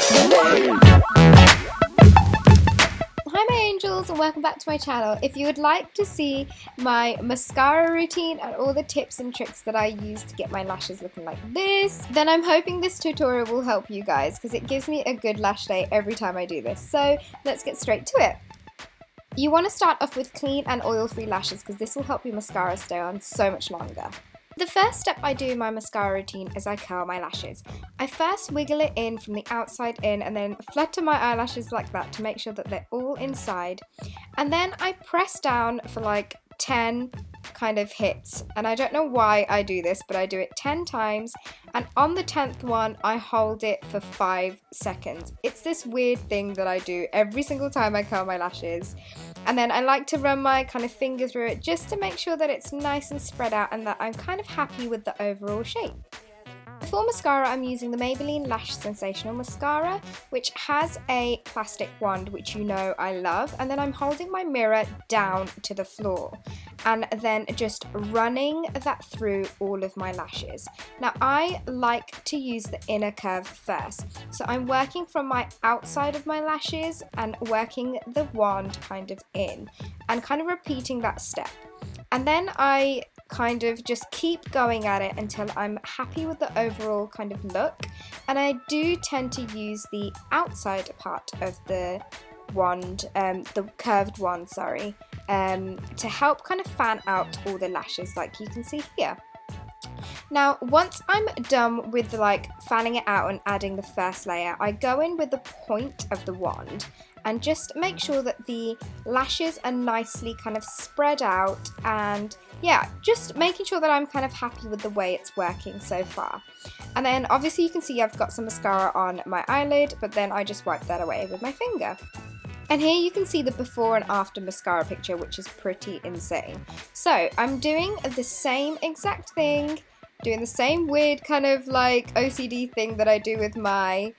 Hi my angels and welcome back to my channel. If you would like to see my mascara routine and all the tips and tricks that I use to get my lashes looking like this, then I'm hoping this tutorial will help you guys because it gives me a good lash day every time I do this. So let's get straight to it. You want to start off with clean and oil-free lashes because this will help your mascara stay on so much longer. The first step I do in my mascara routine is I curl my lashes. I first wiggle it in from the outside in and then flutter my eyelashes like that to make sure that they're all inside. And then I press down for like 10 kind of hits. And I don't know why I do this, but I do it 10 times. And on the 10th one, I hold it for 5 seconds. It's this weird thing that I do every single time I curl my lashes. And then I like to run my kind of finger through it just to make sure that it's nice and spread out and that I'm kind of happy with the overall shape. For mascara, I'm using the Maybelline Lash Sensational Mascara, which has a plastic wand, which you know I love, and then I'm holding my mirror down to the floor and then just running that through all of my lashes. Now, I like to use the inner curve first, so I'm working from my outside of my lashes and working the wand kind of in and kind of repeating that step. And then I kind of just keep going at it until I'm happy with the overall kind of look. And I do tend to use the outside part of the wand, the curved wand, sorry, to help kind of fan out all the lashes like you can see here. Now, once I'm done with like fanning it out and adding the first layer, I go in with the point of the wand and just make sure that the lashes are nicely kind of spread out, and yeah, just making sure that I'm kind of happy with the way it's working so far. And then obviously you can see I've got some mascara on my eyelid, but then I just wipe that away with my finger. And here you can see the before and after mascara picture, which is pretty insane. So I'm doing the same exact thing, doing the same weird kind of like OCD thing that I do with my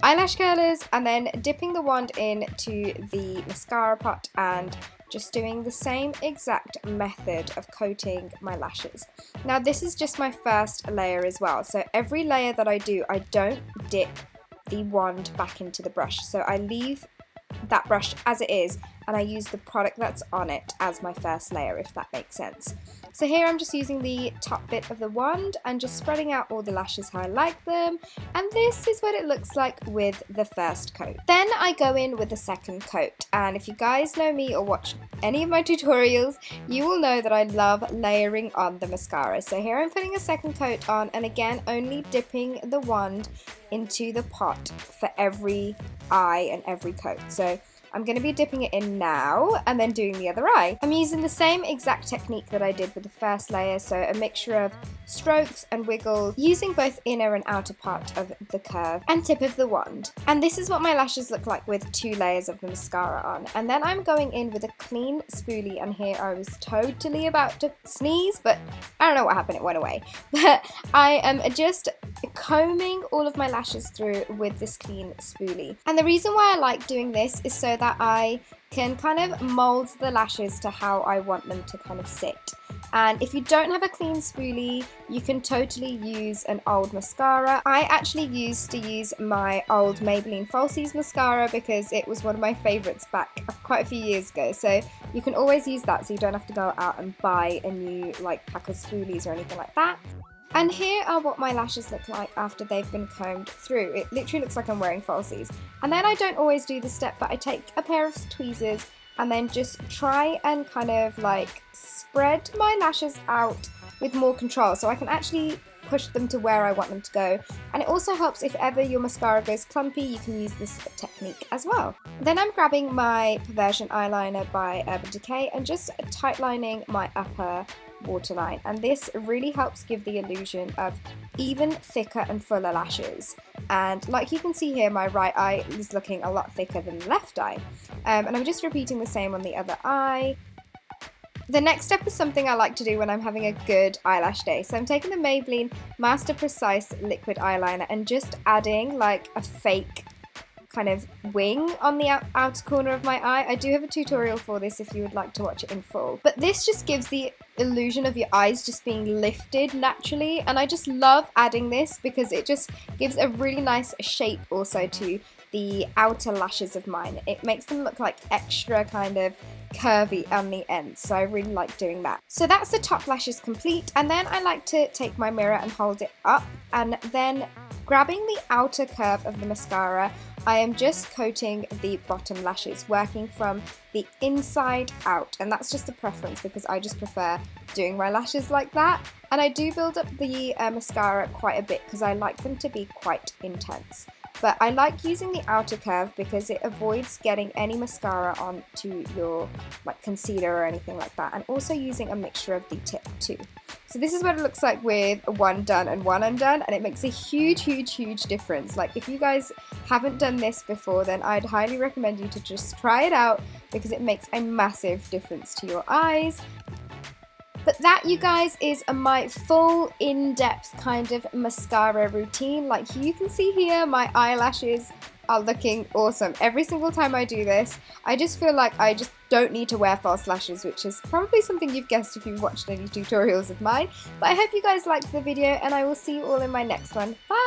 eyelash curlers, and then dipping the wand into the mascara pot and just doing the same exact method of coating my lashes. Now this is just my first layer as well, so every layer that I do, I don't dip the wand back into the brush, so I leave that brush as it is and I use the product that's on it as my first layer, if that makes sense. So here I'm just using the top bit of the wand and just spreading out all the lashes how I like them, and this is what it looks like with the first coat. Then I go in with the second coat, and if you guys know me or watch any of my tutorials, you will know that I love layering on the mascara. So here I'm putting a second coat on, and again only dipping the wand into the pot for every eye and every coat. So I'm going to be dipping it in now and then doing the other eye. I'm using the same exact technique that I did with the first layer, so a mixture of strokes and wiggles, using both inner and outer part of the curve and tip of the wand. And this is what my lashes look like with 2 layers of the mascara on. And then I'm going in with a clean spoolie, and here I was totally about to sneeze, but I don't know what happened, it went away. But I am just combing all of my lashes through with this clean spoolie. And the reason why I like doing this is so that I can kind of mold the lashes to how I want them to kind of sit. And if you don't have a clean spoolie, you can totally use an old mascara. I actually used to use my old Maybelline Falsies mascara because it was one of my favourites back quite a few years ago. So you can always use that, so you don't have to go out and buy a new like pack of spoolies or anything like that. And here are what my lashes look like after they've been combed through. It literally looks like I'm wearing falsies. And then I don't always do this step, but I take a pair of tweezers and then just try and kind of like spread my lashes out with more control, so I can actually push them to where I want them to go. And it also helps if ever your mascara goes clumpy, you can use this technique as well. Then I'm grabbing my Perversion eyeliner by Decay and just tightlining my upper waterline, and this really helps give the illusion of even thicker and fuller lashes. And like you can see here, my right eye is looking a lot thicker than the left eye, and I'm just repeating the same on the other eye. The next step is something I like to do when I'm having a good eyelash day. So I'm taking the Maybelline Master Precise liquid eyeliner and just adding like a fake kind of wing on the outer corner of my eye. I do have a tutorial for this if you would like to watch it in full. But this just gives the illusion of your eyes just being lifted naturally, and I just love adding this because it just gives a really nice shape also to the outer lashes of mine. It makes them look like extra kind of curvy on the ends, so I really like doing that. So that's the top lashes complete, and then I like to take my mirror and hold it up, and then grabbing the outer curve of the mascara, I am just coating the bottom lashes, working from the inside out, and that's just a preference because I just prefer doing my lashes like that. And I do build up the mascara quite a bit because I like them to be quite intense. But I like using the outer curve because it avoids getting any mascara onto your like concealer or anything like that, and also using a mixture of the tip too. So this is what it looks like with one done and one undone, and it makes a huge difference. Like if you guys haven't done this before, then I'd highly recommend you to just try it out because it makes a massive difference to your eyes. But that, you guys, is my full in-depth kind of mascara routine. Like you can see here, my eyelashes are looking awesome. Every single time I do this, I just feel like I just don't need to wear false lashes, which is probably something you've guessed if you've watched any tutorials of mine. But I hope you guys liked the video, and I will see you all in my next one. Bye!